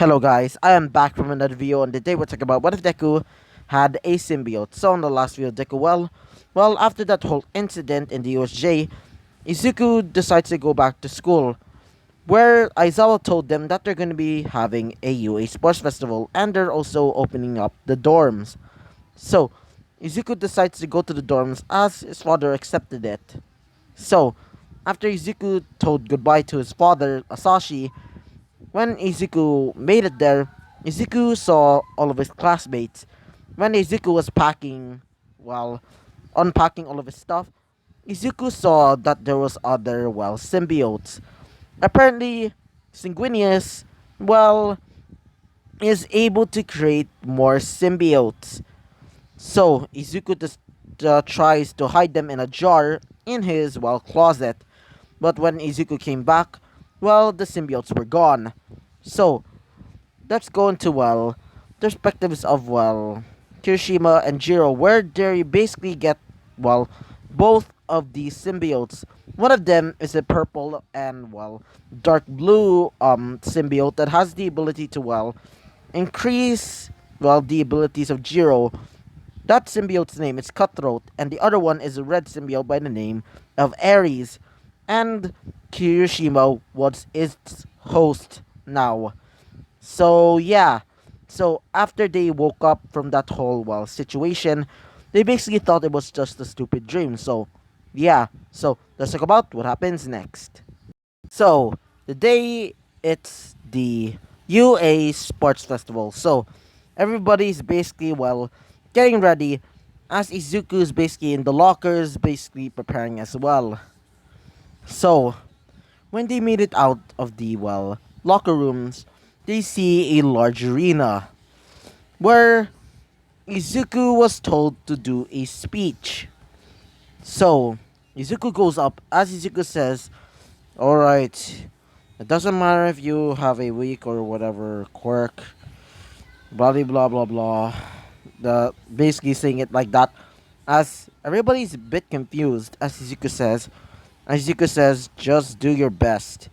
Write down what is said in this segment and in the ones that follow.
Hello guys, I am back from another video, and today we're talking about what if Deku had a symbiote. So in the last video, Deku, well, after that whole incident in the USJ, Izuku decides to go back to school, where Aizawa told them that they're going to be having a UA Sports Festival, and they're also opening up the dorms. So, Izuku decides to go to the dorms as his father accepted it. So, after Izuku told goodbye to his father, Asashi, when Izuku made it there, Izuku saw all of his classmates. When Izuku was well, unpacking all of his stuff, Izuku saw that there was other, symbiotes. Apparently, Sanguinius, well, is able to create more symbiotes. So, Izuku just tries to hide them in a jar in his, closet. But when Izuku came back, the symbiotes were gone. So, let's go into the perspectives of Kirishima and Jiro, where they basically get both of these symbiotes. One of them is a purple and dark blue symbiote that has the ability to increase the abilities of Jiro. That symbiote's name is Cutthroat, and the other one is a red symbiote by the name of Ares. And Kirishima was its host now. So yeah, so after they woke up from that whole situation, they basically thought it was just a stupid dream. So yeah, so let's talk about what happens next. So the day it's the UA Sports Festival, so everybody's basically getting ready, as Izuku's basically in the lockers, basically preparing as well. So when they made it out of the locker rooms, they see a large arena where Izuku was told to do a speech. So Izuku goes up. As Izuku says, "Alright, it doesn't matter if you have a weak or whatever quirk, blah blah blah blah." The basically saying it like that, as everybody's a bit confused. As Izuku says, "Just do your best.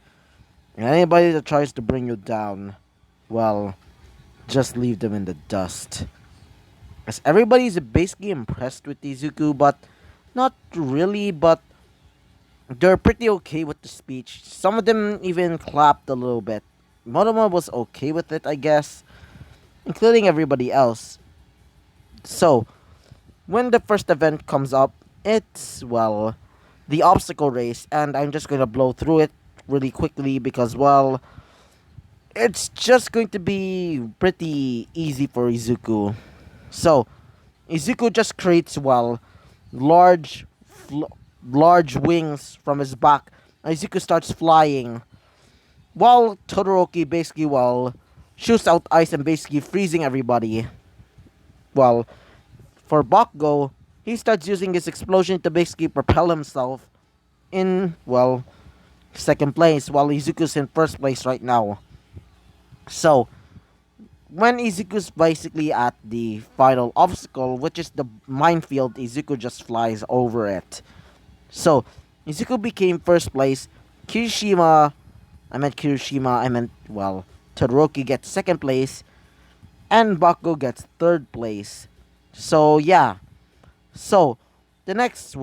And anybody that tries to bring you down, well, just leave them in the dust." As everybody's basically impressed with Izuku, but not really, but they're pretty okay with the speech. Some of them even clapped a little bit. Monoma was okay with it, I guess, including everybody else. So, when the first event comes up, it's, the obstacle race, and I'm just gonna blow through it really quickly because, it's just going to be pretty easy for Izuku. So, Izuku just creates, large, large wings from his back. Izuku starts flying, while Todoroki basically, shoots out ice and basically freezing everybody. Well, for Bakugo, he starts using his explosion to basically propel himself in, second place, while Izuku's in first place right now. So, when Izuku's basically at the final obstacle, which is the minefield, Izuku just flies over it. So, Izuku became first place. Todoroki gets second place, and Bakugo gets third place. So, yeah. So, the next,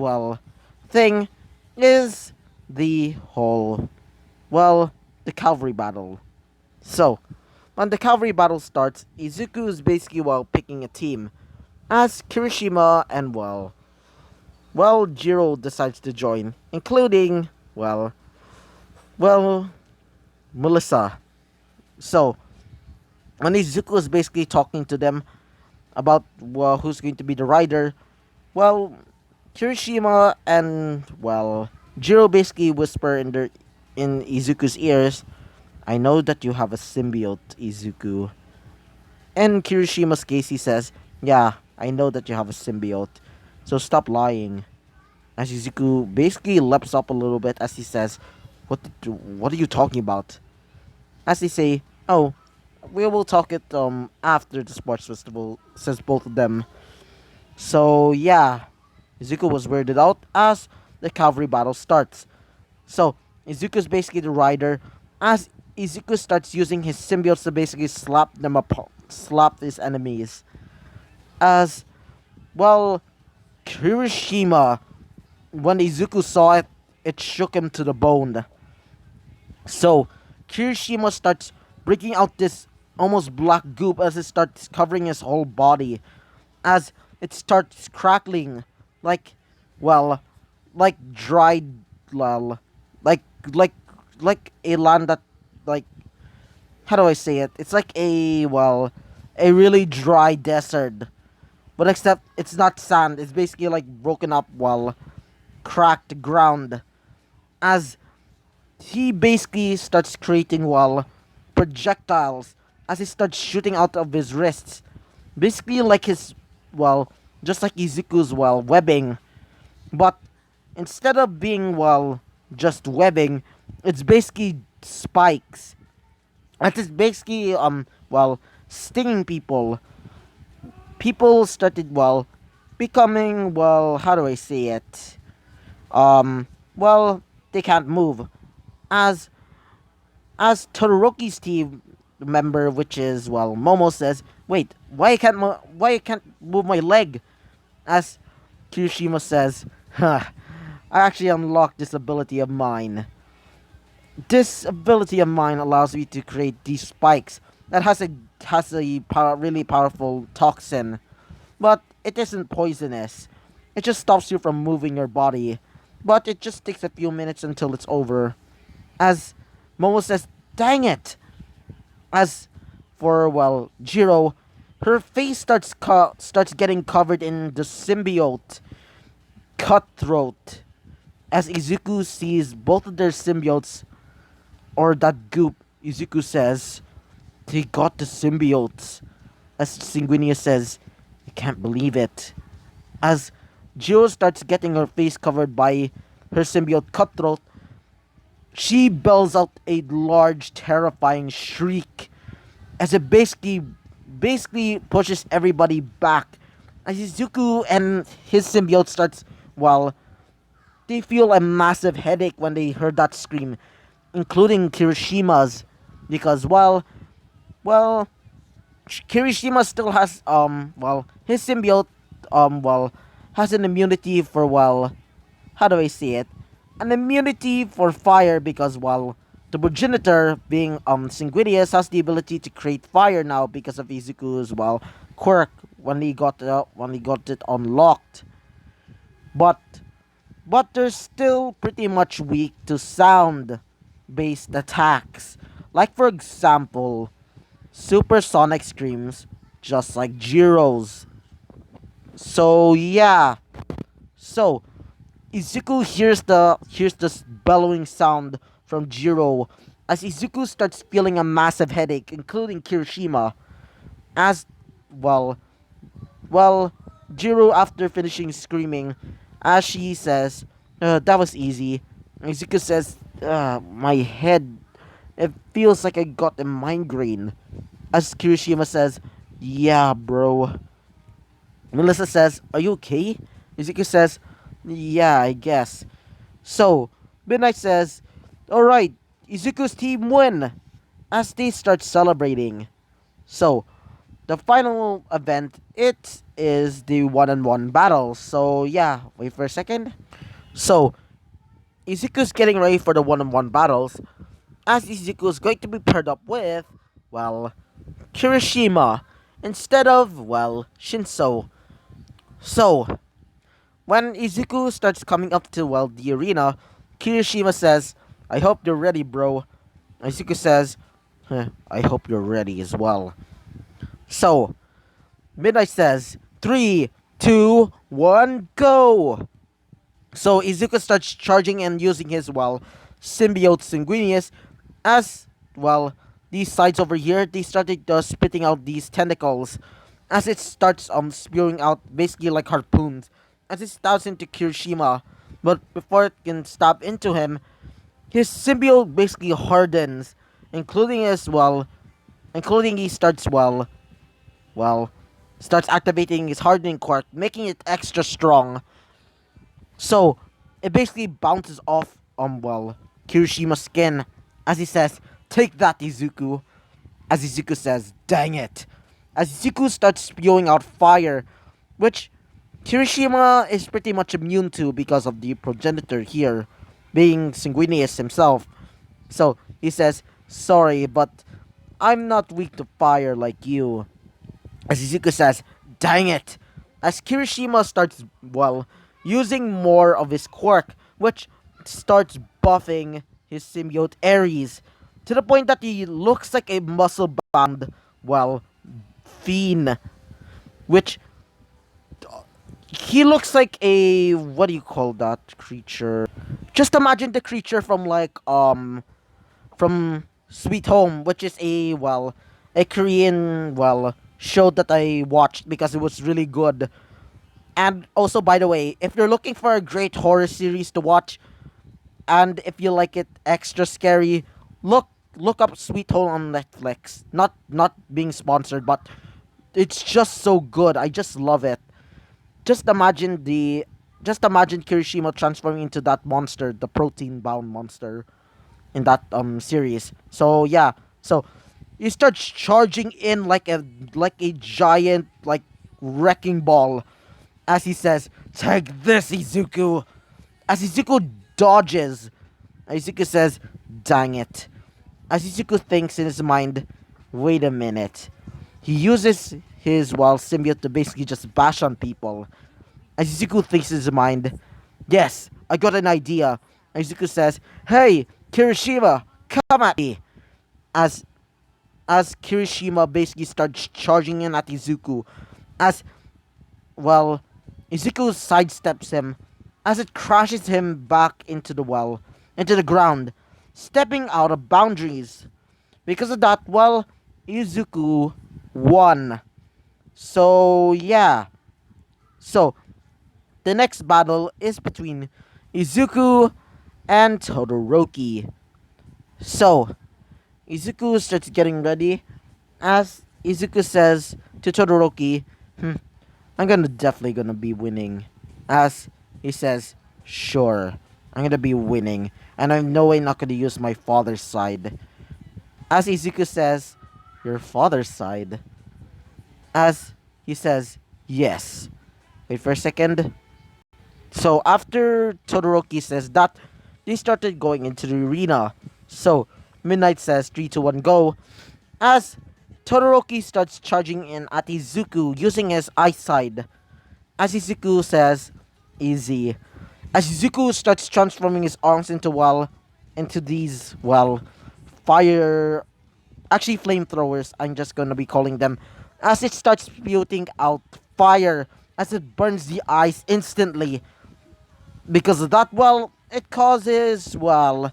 thing is the whole, the cavalry battle. So, when the cavalry battle starts, Izuku is basically picking a team, as Kirishima and Jiro decides to join, including well Melissa. So when Izuku is basically talking to them about who's going to be the rider, well Kirishima and Jiro basically whisper in Izuku's ears, "I know that you have a symbiote, Izuku." And Kirishima's case, he says, "Yeah, I know that you have a symbiote, so stop lying." As Izuku basically leaps up a little bit as he says, what are you talking about?" As they say, "Oh, we will talk it after the sports festival," says both of them. So yeah, Izuku was weirded out as the cavalry battle starts. So Izuku's basically the rider, as Izuku starts using his symbiotes to basically slap them apart, slap his enemies. As well, Kirishima, when Izuku saw it, it shook him to the bone. So, Kirishima starts breaking out this almost black goop as it starts covering his whole body. As it starts crackling, like, well, like dried, well, like, like, like a land that, like, how do I say it? It's like a really dry desert. But except it's not sand, it's basically like broken up, cracked ground. As he basically starts creating, projectiles as he starts shooting out of his wrists. Basically like well, just like Izuku's, webbing. But instead of being, just webbing, it's basically spikes. And it's basically, stinging people. People started, becoming, how do I say it? They can't move. As Todoroki's team member, which is, Momo, says, "Wait, why I can't move my leg?" As Kirishima says, "Huh, I actually unlocked this ability of mine. This ability of mine allows me to create these spikes that really powerful toxin, but it isn't poisonous. It just stops you from moving your body, but it just takes a few minutes until it's over." As Momo says, "Dang it!" As for, Jiro, her face starts getting covered in the symbiote cutthroat. As Izuku sees both of their symbiotes, or that goop, Izuku says, "They got the symbiotes." As Sanguinius says, "I can't believe it." As Jiro starts getting her face covered by her symbiote cutthroat, she bells out a large, terrifying shriek as it basically pushes everybody back. As Izuku and his symbiote starts, they feel a massive headache when they heard that scream, including Kirishima's, because, well, Kirishima still has, his symbiote, has an immunity for, how do I say it? An immunity for fire because, the progenitor, being, Sanguinius, has the ability to create fire now because of Izuku's, quirk when he got it unlocked. But, they're still pretty much weak to sound-based attacks. Like, for example, supersonic screams, just like Jiro's. So, yeah. So, Izuku hears this bellowing sound from Jiro as Izuku starts feeling a massive headache, including Kirishima. As well, Jiro, after finishing screaming, as she says, "That was easy." Izuku says, "My head, it feels like I got a migraine." As Kirishima says, "Yeah, bro." Melissa says, "Are you okay?" Izuku says, "Yeah, I guess." So, Midnight says, "Alright, Izuku's team win!" As they start celebrating. So, the final event, it is the one-on-one battle. So, yeah, wait for a second. So, Izuku's getting ready for the one-on-one battles, as Izuku's going to be paired up with, Kirishima, instead of, Shinso. So, when Izuku starts coming up to, the arena, Kirishima says, "I hope you're ready, bro." Izuku says, "I hope you're ready as well." So, Midnight says, 3, 2, 1, go! So, Izuku starts charging and using his, symbiote Sanguinius, as, these sides over here, they started spitting out these tentacles, as it starts spewing out basically like harpoons, as it stabs into Kirishima. But before it can stab into him, his symbiote basically hardens, including he starts, starts activating his hardening quirk, making it extra strong. So, it basically bounces off, Kirishima's skin, as he says, Take that, Izuku. As Izuku says, dang it. As Izuku starts spewing out fire, which Kirishima is pretty much immune to because of the progenitor here, being sanguineous himself. So he says, sorry, but I'm not weak to fire like you. As Izuku says, dang it. As Kirishima starts, well, using more of his quirk, which starts buffing his symbiote Ares, to the point that he looks like a muscle bound, well, fiend, which he looks like a, what do you call that creature? Just imagine the creature from from Sweet Home, which is a, well, a Korean, well, show that I watched because it was really good. And also, by the way, if you're looking for a great horror series to watch, and if you like it extra scary, look up Sweet Home on Netflix. Not being sponsored, but it's just so good. I just love it. Just imagine just imagine Kirishima transforming into that monster, the protein bound monster in that series. So yeah, so he starts charging in like a giant like wrecking ball, as he says, "Take this, Izuku." As Izuku dodges, Izuku says, "Dang it." As Izuku thinks in his mind, "Wait a minute." He uses his, well, symbiote to basically just bash on people. As Izuku thinks in his mind, "Yes, I got an idea." Izuku says, "Hey, Kirishima, come at me." As Kirishima basically starts charging in at Izuku. As, well, Izuku sidesteps him as it crashes him back into the, well, into the ground, stepping out of boundaries. Because of that, well, Izuku won. So yeah. So the next battle is between Izuku and Todoroki. So Izuku starts getting ready as Izuku says to Todoroki, I'm definitely gonna be winning. As he says, sure, I'm gonna be winning. And I'm no way not gonna use my father's side. As Izuku says, your father's side? As he says, yes. Wait for a second. So after Todoroki says that, they started going into the arena. So Midnight says 3, 2, 1, go. As Todoroki starts charging in at Izuku using his eyesight. As Izuku says, easy. As Izuku starts transforming his arms into, well, into these, well, fire, actually flamethrowers, I'm just gonna be calling them. As it starts spewing out fire, as it burns the eyes instantly. Because of that, well, it causes, well,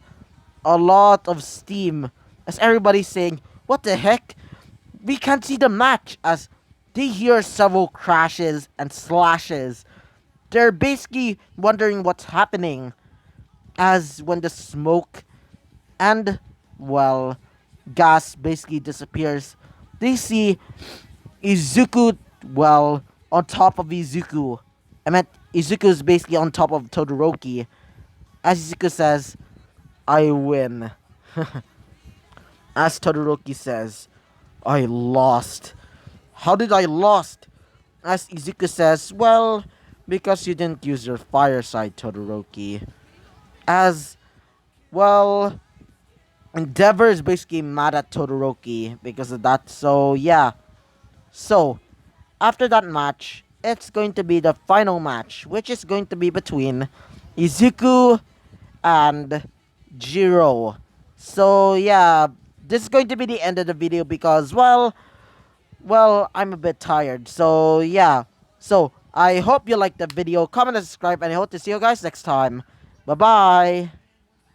a lot of steam. As everybody's saying, what the heck? We can't see the match, as they hear several crashes and slashes. They're basically wondering what's happening. As when the smoke and, well, gas basically disappears, they see Izuku, well, on top of Izuku. I meant Izuku is basically on top of Todoroki. As Izuku says, I win. As Todoroki says, I lost. How did I lost? As Izuku says, well, because you didn't use your fire side, Todoroki. As, well, Endeavor is basically mad at Todoroki because of that. So, yeah. So, after that match, it's going to be the final match, which is going to be between Izuku and Jiro. So, yeah, this is going to be the end of the video because, well, I'm a bit tired. So, yeah. So, I hope you liked the video. Comment and subscribe, and I hope to see you guys next time. Bye-bye.